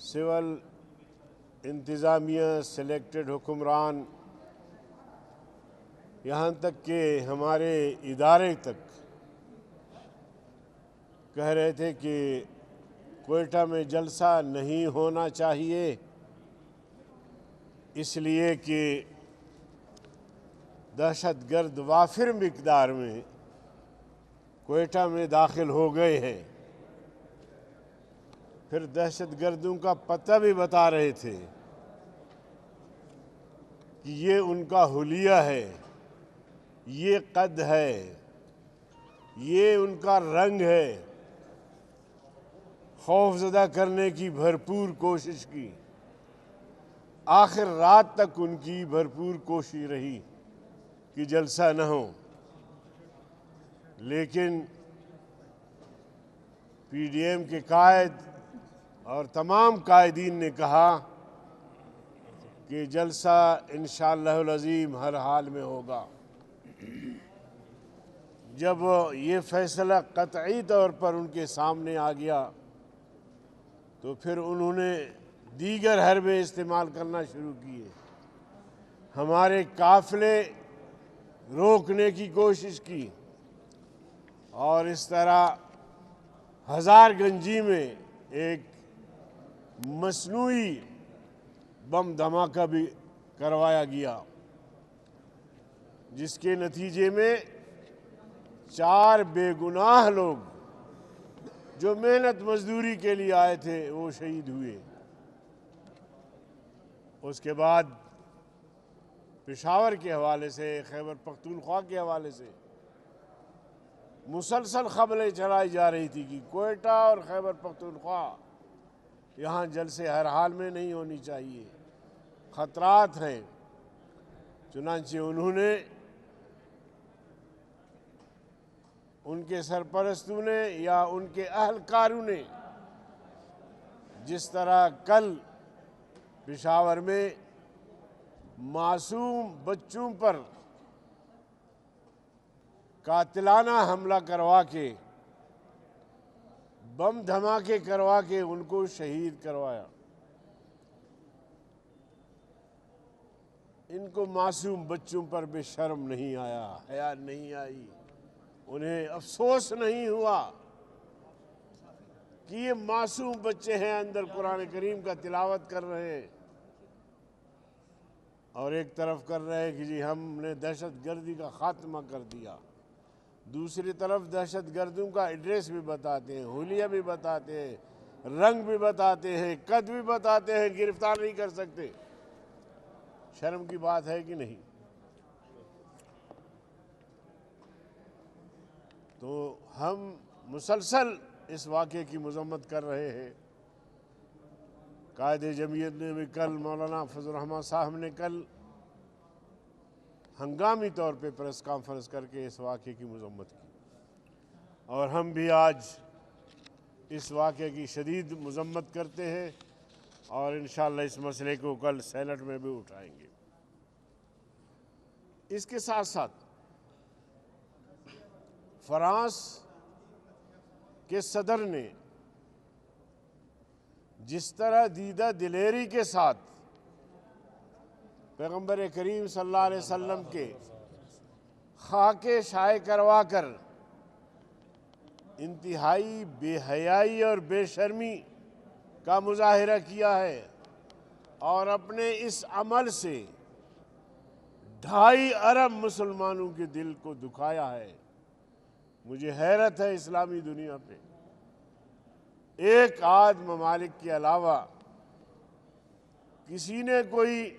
Civil انتظامیہ، selected حکمران، یہاں تک کہ ہمارے ادارے تک کہہ رہے تھے کہ کوئٹہ میں جلسہ نہیں ہونا چاہیے، اس لیے کہ دہشت گرد وافر مقدار میں کوئٹہ میں داخل ہو گئے ہیں۔ پھر دہشت گردوں کا پتہ بھی بتا رہے تھے کہ یہ ان کا حلیہ ہے، یہ قد ہے، یہ ان کا رنگ ہے۔ خوف زدہ کرنے کی بھرپور کوشش کی، آخر رات تک ان کی بھرپور کوشش رہی کہ جلسہ نہ ہو، لیکن پی ڈی ایم کے قائد اور تمام قائدین نے کہا کہ جلسہ انشاءاللہ العظیم ہر حال میں ہوگا۔ جب یہ فیصلہ قطعی طور پر ان کے سامنے آ گیا تو پھر انہوں نے دیگر حربے استعمال کرنا شروع کیے، ہمارے قافلے روکنے کی کوشش کی، اور اس طرح ہزار گنجی میں ایک مصنوعی بم دھماکہ بھی کروایا گیا، جس کے نتیجے میں 4 بے گناہ لوگ جو محنت مزدوری کے لیے آئے تھے وہ شہید ہوئے۔ اس کے بعد پشاور کے حوالے سے، خیبر پختونخوا کے حوالے سے مسلسل خبریں چلائی جا رہی تھی کہ کوئٹہ اور خیبر پختونخوا یہاں جلسے ہر حال میں نہیں ہونی چاہیے، خطرات ہیں۔ چنانچہ انہوں نے، ان کے سرپرستوں نے یا ان کے اہلکاروں نے، جس طرح کل پشاور میں معصوم بچوں پر قاتلانہ حملہ کروا کے، بم دھماکے کروا کے ان کو شہید کروایا، ان کو معصوم بچوں پر بے شرم نہیں آیا، حیا نہیں آئی، انہیں افسوس نہیں ہوا کہ یہ معصوم بچے ہیں، اندر قرآن کریم کا تلاوت کر رہے ہیں اور ایک طرف کر رہے ہیں کہ جی ہم نے دہشت گردی کا خاتمہ کر دیا، دوسری طرف دہشت گردوں کا ایڈریس بھی بتاتے ہیں، حلیہ بھی بتاتے ہیں، رنگ بھی بتاتے ہیں، قد بھی بتاتے ہیں، گرفتار نہیں کر سکتے۔ شرم کی بات ہے کہ نہیں؟ تو ہم مسلسل اس واقعے کی مذمت کر رہے ہیں۔ قائد جمعیت نے بھی کل، مولانا فضل الرحمن صاحب نے کل ہنگامی طور پہ پریس کانفرنس کر کے اس واقعے کی مذمت کی، اور ہم بھی آج اس واقعے کی شدید مذمت کرتے ہیں اور انشاءاللہ اس مسئلے کو کل سینٹ میں بھی اٹھائیں گے۔ اس کے ساتھ ساتھ فرانس کے صدر نے جس طرح دیدہ دلیری کے ساتھ پیغمبر کریم صلی اللہ علیہ وسلم کے خاکے شائع کروا کر انتہائی بے حیائی اور بے شرمی کا مظاہرہ کیا ہے، اور اپنے اس عمل سے 2.5 ارب مسلمانوں کے دل کو دکھایا ہے، مجھے حیرت ہے اسلامی دنیا پہ ایک آدھ ممالک کے علاوہ کسی نے کوئی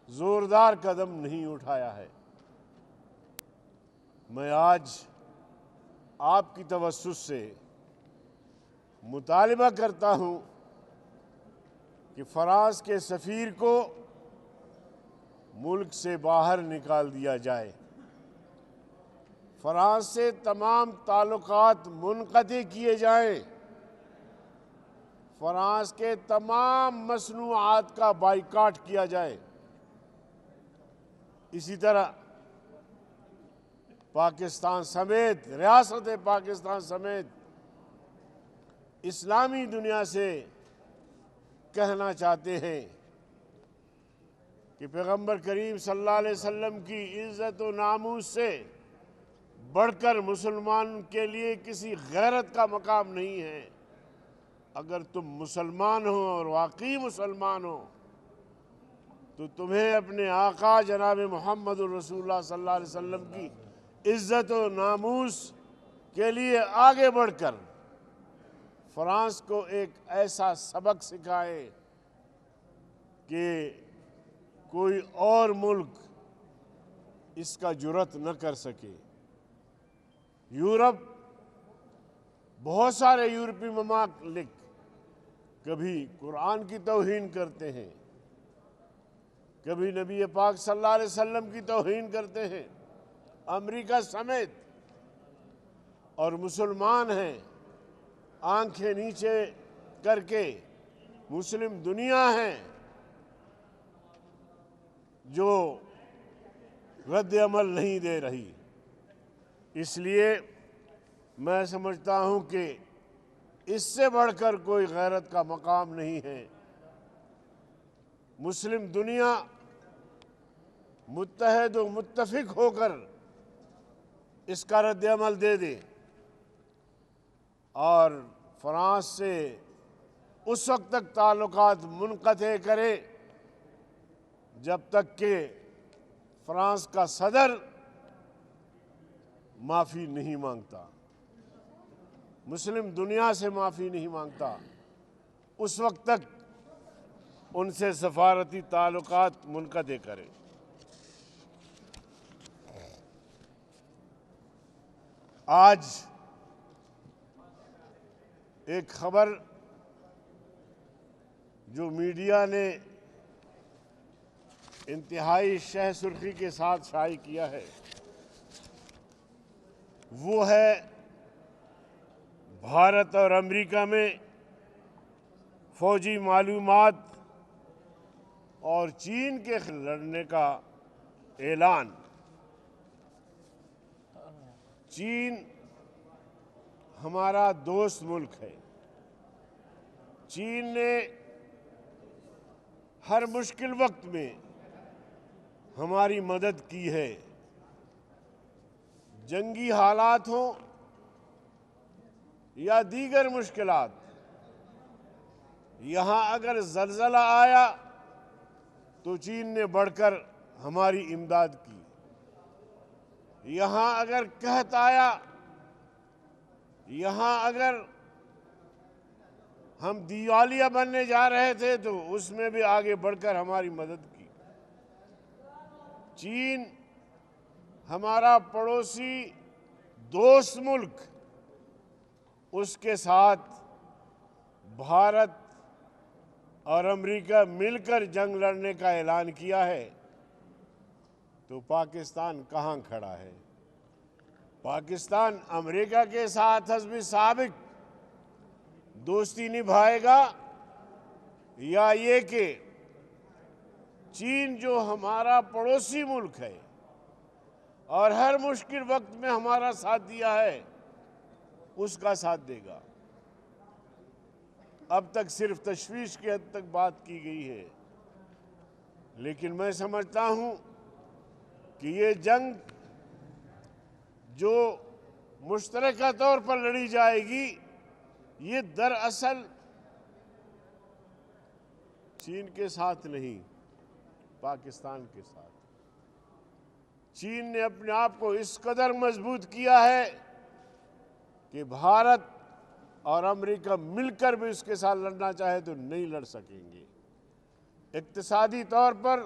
زوردار قدم نہیں اٹھایا ہے۔ میں آج آپ کی توسط سے مطالبہ کرتا ہوں کہ فرانس کے سفیر کو ملک سے باہر نکال دیا جائے، فرانس سے تمام تعلقات منقطع کیے جائیں، فرانس کے تمام مصنوعات کا بائیکاٹ کیا جائے۔ اسی طرح پاکستان سمیت، ریاست پاکستان سمیت اسلامی دنیا سے کہنا چاہتے ہیں کہ پیغمبر کریم صلی اللہ علیہ وسلم کی عزت و ناموس سے بڑھ کر مسلمان کے لیے کسی غیرت کا مقام نہیں ہے۔ اگر تم مسلمان ہو اور واقعی مسلمان ہو تو تمہیں اپنے آقا جناب محمد الرسول اللہ صلی اللہ علیہ وسلم کی عزت و ناموس کے لیے آگے بڑھ کر فرانس کو ایک ایسا سبق سکھائے کہ کوئی اور ملک اس کا جرأت نہ کر سکے۔ یورپ، بہت سارے یورپی ممالک کبھی قرآن کی توہین کرتے ہیں، کبھی نبی پاک صلی اللہ علیہ وسلم کی توہین کرتے ہیں، امریکہ سمیت، اور مسلمان ہیں آنکھیں نیچے کر کے مسلم دنیا ہے جو رد عمل نہیں دے رہی۔ اس لیے میں سمجھتا ہوں کہ اس سے بڑھ کر کوئی غیرت کا مقام نہیں ہے۔ مسلم دنیا متحد و متفق ہو کر اس کا رد عمل دے دے اور فرانس سے اس وقت تک تعلقات منقطع کرے جب تک کہ فرانس کا صدر معافی نہیں مانگتا، مسلم دنیا سے معافی نہیں مانگتا، اس وقت تک ان سے سفارتی تعلقات منقطع کرے۔ آج ایک خبر جو میڈیا نے انتہائی شہ سرخی کے ساتھ شائع کیا ہے وہ ہے بھارت اور امریکہ میں فوجی معلومات اور چین کے خلاف لڑنے کا اعلان۔ چین ہمارا دوست ملک ہے۔ چین نے ہر مشکل وقت میں ہماری مدد کی ہے، جنگی حالات ہوں یا دیگر مشکلات۔ یہاں اگر زلزلہ آیا تو چین نے بڑھ کر ہماری امداد کی، یہاں اگر قحط آیا، یہاں اگر ہم دیوالیہ بننے جا رہے تھے تو اس میں بھی آگے بڑھ کر ہماری مدد کی۔ چین ہمارا پڑوسی دوست ملک، اس کے ساتھ بھارت اور امریکہ مل کر جنگ لڑنے کا اعلان کیا ہے تو پاکستان کہاں کھڑا ہے؟ پاکستان امریکہ کے ساتھ حزب سابق دوستی نبھائے گا یا یہ کہ چین جو ہمارا پڑوسی ملک ہے اور ہر مشکل وقت میں ہمارا ساتھ دیا ہے اس کا ساتھ دے گا؟ اب تک صرف تشویش کی حد تک بات کی گئی ہے، لیکن میں سمجھتا ہوں کہ یہ جنگ جو مشترکہ طور پر لڑی جائے گی یہ دراصل چین کے ساتھ نہیں، پاکستان کے ساتھ۔ چین نے اپنے آپ کو اس قدر مضبوط کیا ہے کہ بھارت اور امریکہ مل کر بھی اس کے ساتھ لڑنا چاہے تو نہیں لڑ سکیں گے۔ اقتصادی طور پر،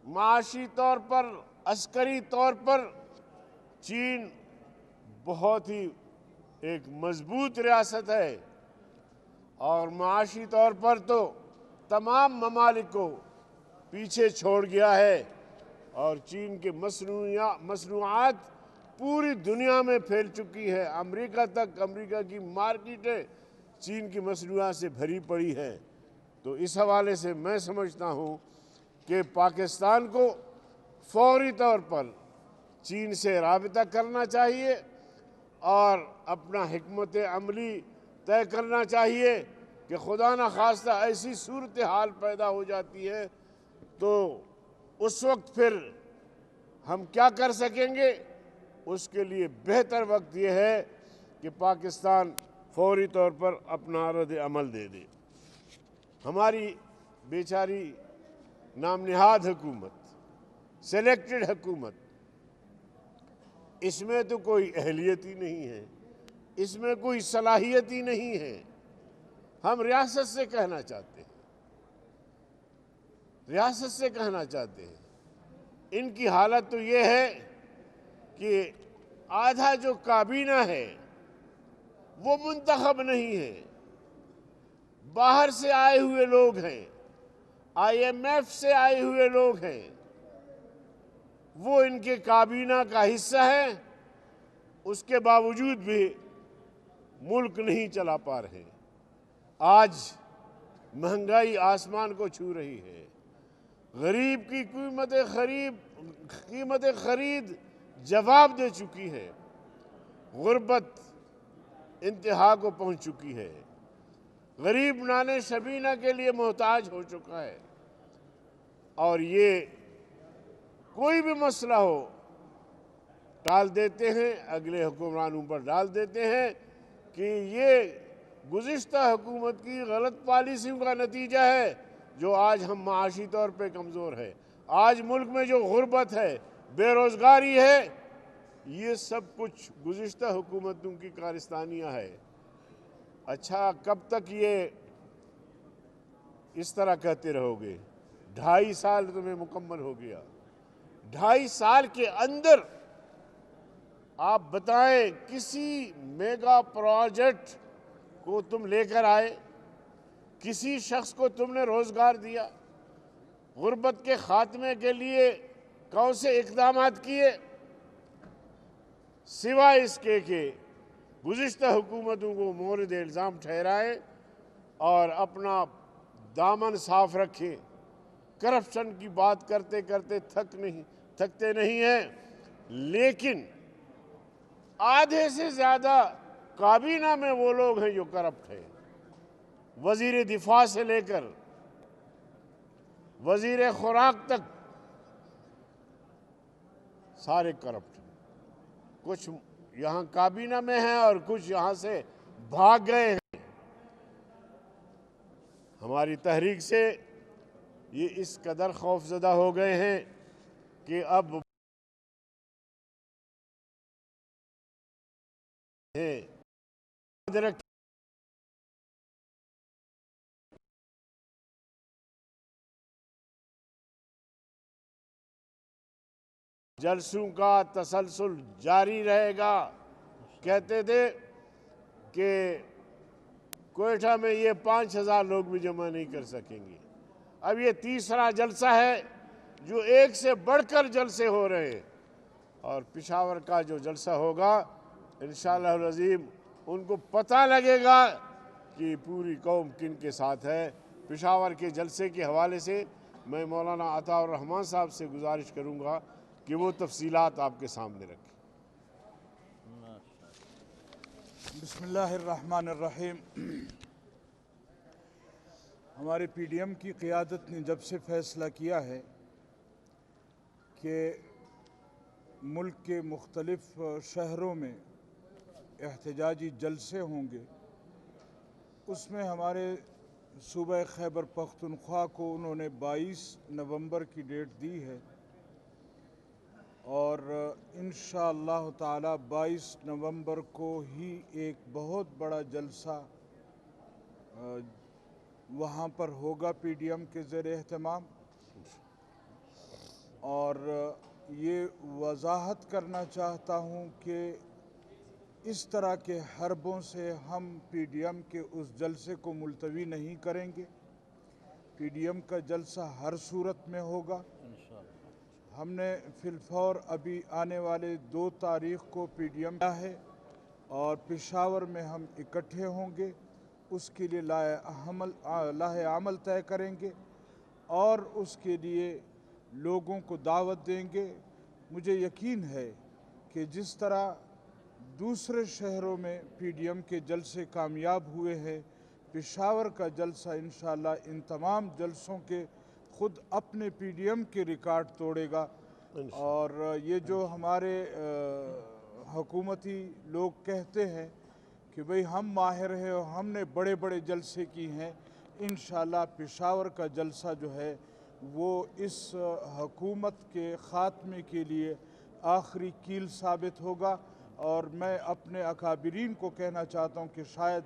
معاشی طور پر، عسکری طور پر چین بہت ہی ایک مضبوط ریاست ہے، اور معاشی طور پر تو تمام ممالک کو پیچھے چھوڑ گیا ہے، اور چین کے مصنوعات پوری دنیا میں پھیل چکی ہے۔ امریکہ تک، امریکہ کی مارکیٹیں چین کی مصنوعات سے بھری پڑی ہے۔ تو اس حوالے سے میں سمجھتا ہوں کہ پاکستان کو فوری طور پر چین سے رابطہ کرنا چاہیے اور اپنا حکمت عملی طے کرنا چاہیے کہ خدا نہ خواستہ ایسی صورتحال پیدا ہو جاتی ہے تو اس وقت پھر ہم کیا کر سکیں گے؟ اس کے لیے بہتر وقت یہ ہے کہ پاکستان فوری طور پر اپنا رد عمل دے دے۔ ہماری بیچاری نام نہاد حکومت، سلیکٹڈ حکومت، اس میں تو کوئی اہلیت ہی نہیں ہے، اس میں کوئی صلاحیت ہی نہیں ہے۔ ہم ریاست سے کہنا چاہتے ہیں، ریاست سے کہنا چاہتے ہیں، ان کی حالت تو یہ ہے کہ آدھا جو کابینہ ہے وہ منتخب نہیں ہے، باہر سے آئے ہوئے لوگ ہیں، آئی ایم ایف سے آئے ہوئے لوگ ہیں، وہ ان کے کابینہ کا حصہ ہے، اس کے باوجود بھی ملک نہیں چلا پا رہے۔ آج مہنگائی آسمان کو چھو رہی ہے، غریب کی قیمت خرید جواب دے چکی ہے، غربت انتہا کو پہنچ چکی ہے، غریب نانے شبینہ کے لیے محتاج ہو چکا ہے، اور یہ کوئی بھی مسئلہ ہو ٹال دیتے ہیں، اگلے حکمرانوں پر ڈال دیتے ہیں کہ یہ گزشتہ حکومت کی غلط پالیسیوں کا نتیجہ ہے جو آج ہم معاشی طور پہ کمزور ہے۔ آج ملک میں جو غربت ہے، بے روزگاری ہے، یہ سب کچھ گزشتہ حکومتوں کی کارستانیاں ہے۔ اچھا، کب تک یہ اس طرح کہتے رہو گے؟ 2.5 سال تمہیں مکمل ہو گیا، 2.5 سال کے اندر آپ بتائیں کسی میگا پروجیکٹ کو تم لے کر آئے؟ کسی شخص کو تم نے روزگار دیا؟ غربت کے خاتمے کے لیے کون سے اقدامات کیے؟ سوائے اس کے کہ گزشتہ حکومتوں کو مورد الزام ٹھہرائیں اور اپنا دامن صاف رکھیں۔ کرپشن کی بات کرتے کرتے تھکتے نہیں ہیں، لیکن آدھے سے زیادہ کابینہ میں وہ لوگ ہیں جو کرپٹ ہیں، وزیر دفاع سے لے کر وزیر خوراک تک سارے کرپٹ ہیں۔ کچھ یہاں کابینہ میں ہیں اور کچھ یہاں سے بھاگ گئے ہیں۔ ہماری تحریک سے یہ اس قدر خوفزدہ ہو گئے ہیں کہ اب جلسوں کا تسلسل جاری رہے گا۔ کہتے تھے کہ کوئٹہ میں یہ 5,000 لوگ بھی جمع نہیں کر سکیں گے۔ اب یہ تیسرا جلسہ ہے جو ایک سے بڑھ کر جلسے ہو رہے ہیں، اور پشاور کا جو جلسہ ہوگا انشاءاللہ العظیم ان کو پتہ لگے گا کہ پوری قوم کن کے ساتھ ہے۔ پشاور کے جلسے کے حوالے سے میں مولانا عطا الرحمن صاحب سے گزارش کروں گا کہ وہ تفصیلات آپ کے سامنے رکھیں۔ بسم اللہ الرحمن الرحیم۔ ہمارے پی ڈی ایم کی قیادت نے جب سے فیصلہ کیا ہے کہ ملک کے مختلف شہروں میں احتجاجی جلسے ہوں گے، اس میں ہمارے صوبہ خیبر پختونخوا کو انہوں نے 22 نومبر کی ڈیٹ دی ہے، اور انشاءاللہ تعالی 22 نومبر کو ہی ایک بہت بڑا جلسہ وہاں پر ہوگا پی ڈی ایم کے زیر اہتمام۔ اور یہ وضاحت کرنا چاہتا ہوں کہ اس طرح کے حربوں سے ہم پی ڈی ایم کے اس جلسے کو ملتوی نہیں کریں گے۔ پی ڈی ایم کا جلسہ ہر صورت میں ہوگا۔ ہم نے فی الفور ابھی آنے والے 2 تاریخ کو پی ڈی ایم کیا ہے، اور پشاور میں ہم اکٹھے ہوں گے، اس کے لیے لاہ عمل طے کریں گے اور اس کے لیے لوگوں کو دعوت دیں گے۔ مجھے یقین ہے کہ جس طرح دوسرے شہروں میں پی ڈی ایم کے جلسے کامیاب ہوئے ہیں، پشاور کا جلسہ انشاءاللہ ان تمام جلسوں کے خود اپنے پی ڈی ایم کے ریکارڈ توڑے گا۔ اور یہ جو ہمارے حکومتی لوگ کہتے ہیں کہ بھئی ہم ماہر ہیں اور ہم نے بڑے بڑے جلسے کی ہیں، انشاءاللہ پشاور کا جلسہ جو ہے وہ اس حکومت کے خاتمے کے لیے آخری کیل ثابت ہوگا۔ اور میں اپنے اکابرین کو کہنا چاہتا ہوں کہ شاید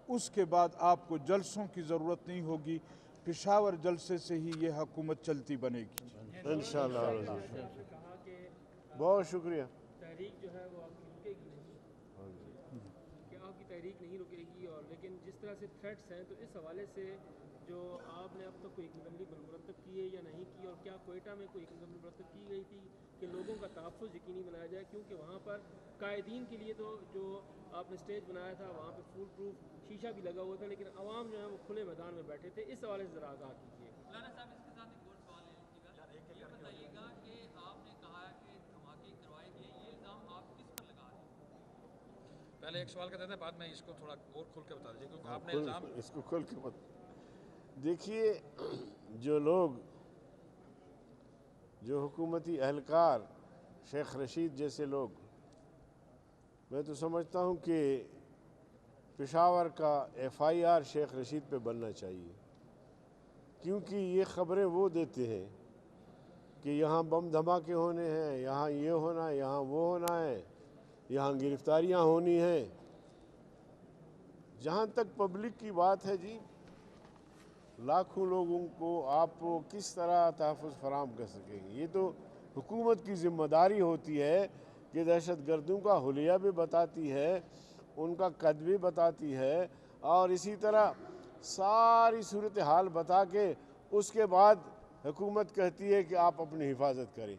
اس کے بعد آپ کو جلسوں کی ضرورت نہیں ہوگی، پشاور جلسے سے ہی یہ حکومت چلتی بنے گی۔ انشاءاللہ۔ آپ نے کہا کہ بہت شکریہ۔ تحریک جو ہے وہ آپ کی رکے گی نہیں، کہ آپ کی تحریک نہیں رکے گی، اور لیکن جس طرح سے تھریٹس ہیں تو اس حوالے سے جو آپ نے اب تک کوئی اسمبلی مرتب کی ہے یا نہیں کی، اور کیا کوئٹہ میں کوئی اسمبلی مرتب کی گئی تھی کہ لوگوں کا تحفظ یقینی بنایا جائے، کیونکہ وہاں پر قائدین کے لیے تو جو آپ نے اسٹیج بنایا تھا وہاں پہ فول پروف شیشہ بھی لگا ہوا تھا، لیکن عوام جو ہے وہ کھلے میدان میں بیٹھے تھے، اس حوالے سے ذرا آگاہ کیجیے۔ مولانا صاحب اس کے ساتھ ایک اور سوال ہے، یہ بتائیے گا کہ آپ نے کہا کہ دھماکے کروائے گئے، یہ الزام آپ کس پر لگا رہے ہیں؟ پہلے ایک سوال کرتے تھے، بعد میں اس کو تھوڑا اور کھل کے بتا دیجیے، کیونکہ آپ نے الزام اس کو کھل کے دیکھیے، جو لوگ جو حکومتی اہلکار شیخ رشید جیسے لوگ، میں تو سمجھتا ہوں کہ پشاور کا F I R Sheikh Rashid پہ بننا چاہیے، کیونکہ یہ خبریں وہ دیتے ہیں کہ یہاں بم دھماکے ہونے ہیں، یہاں یہ ہونا ہے، یہاں وہ ہونا ہے، یہاں گرفتاریاں ہونی ہیں۔ جہاں تک پبلک کی بات ہے جی، لاکھوں لوگوں کو آپ کس طرح تحفظ فراہم کر سکیں گے؟ یہ تو حکومت کی ذمہ داری ہوتی ہے کہ دہشت گردوں کا حلیہ بھی بتاتی ہے، ان کا قد بھی بتاتی ہے، اور اسی طرح ساری صورتحال بتا کے اس کے بعد حکومت کہتی ہے کہ آپ اپنی حفاظت کریں۔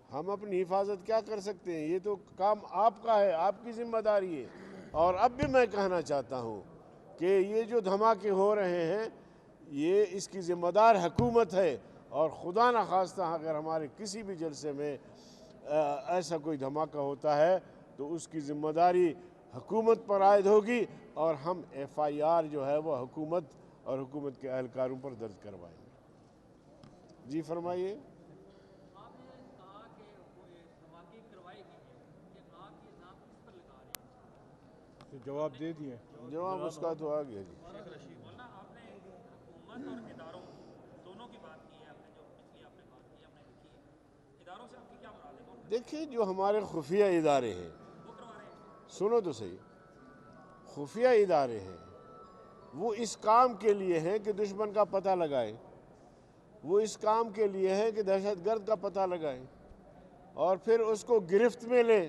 ہم اپنی حفاظت کیا کر سکتے ہیں؟ یہ تو کام آپ کا ہے، آپ کی ذمہ داری ہے۔ اور اب بھی میں کہنا چاہتا ہوں کہ یہ جو دھماکے ہو رہے ہیں، یہ اس کی ذمہ دار حکومت ہے، اور خدا نخواستہ اگر ہمارے کسی بھی جلسے میں ایسا کوئی دھماکہ ہوتا ہے تو اس کی ذمہ داری حکومت پر عائد ہوگی، اور ہم ایف آئی آر جو ہے وہ حکومت اور حکومت کے اہلکاروں پر درج کروائیں گے۔ جی فرمائیے۔ آپ نے کہا کہ دھماکے کروائے گئے ہیں، کہ آپ یہ الزام کس پر لگا رہے ہیں؟ جواب دے دیے۔ جواب اس کا تو آ گیا جی۔ مولانا آپ نے حکومت اور اداروں دونوں کی بات کی ہے، آپ نے جو پچھلی آپ نے بات کی ہم نے لکھی ہے، اداروں سے آپ کی کیا مراد ہے؟ دیکھیں، جو ہمارے خفیہ ادارے ہیں، وہ کروا رہے ہیں؟ سنو تو صحیح، خفیہ ادارے ہیں، وہ اس کام کے لیے ہیں کہ دشمن کا پتہ لگائیں، وہ اس کام کے لیے ہے کہ دہشت گرد کا پتہ لگائیں اور پھر اس کو گرفت میں لیں۔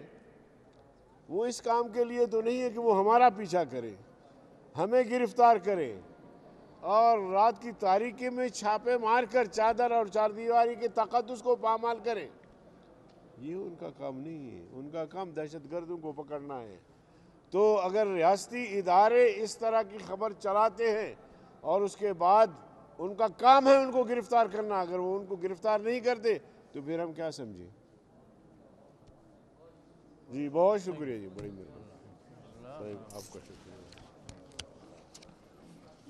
وہ اس کام کے لیے تو نہیں ہے کہ وہ ہمارا پیچھا کرے، ہمیں گرفتار کرے اور رات کی تاریکی میں چھاپے مار کر چادر اور چار دیواری کے تقدس کو پامال کرے۔ یہ ان کا کام نہیں ہے، ان کا کام دہشت گردوں کو پکڑنا ہے۔ تو اگر ریاستی ادارے اس طرح کی خبر چلاتے ہیں اور اس کے بعد ان کا کام ہے ان کو گرفتار کرنا، اگر وہ ان کو گرفتار نہیں کرتے تو پھر ہم کیا سمجھیں؟ جی بہت شکریہ جی، بڑی مہربانی، آپ کا شکریہ۔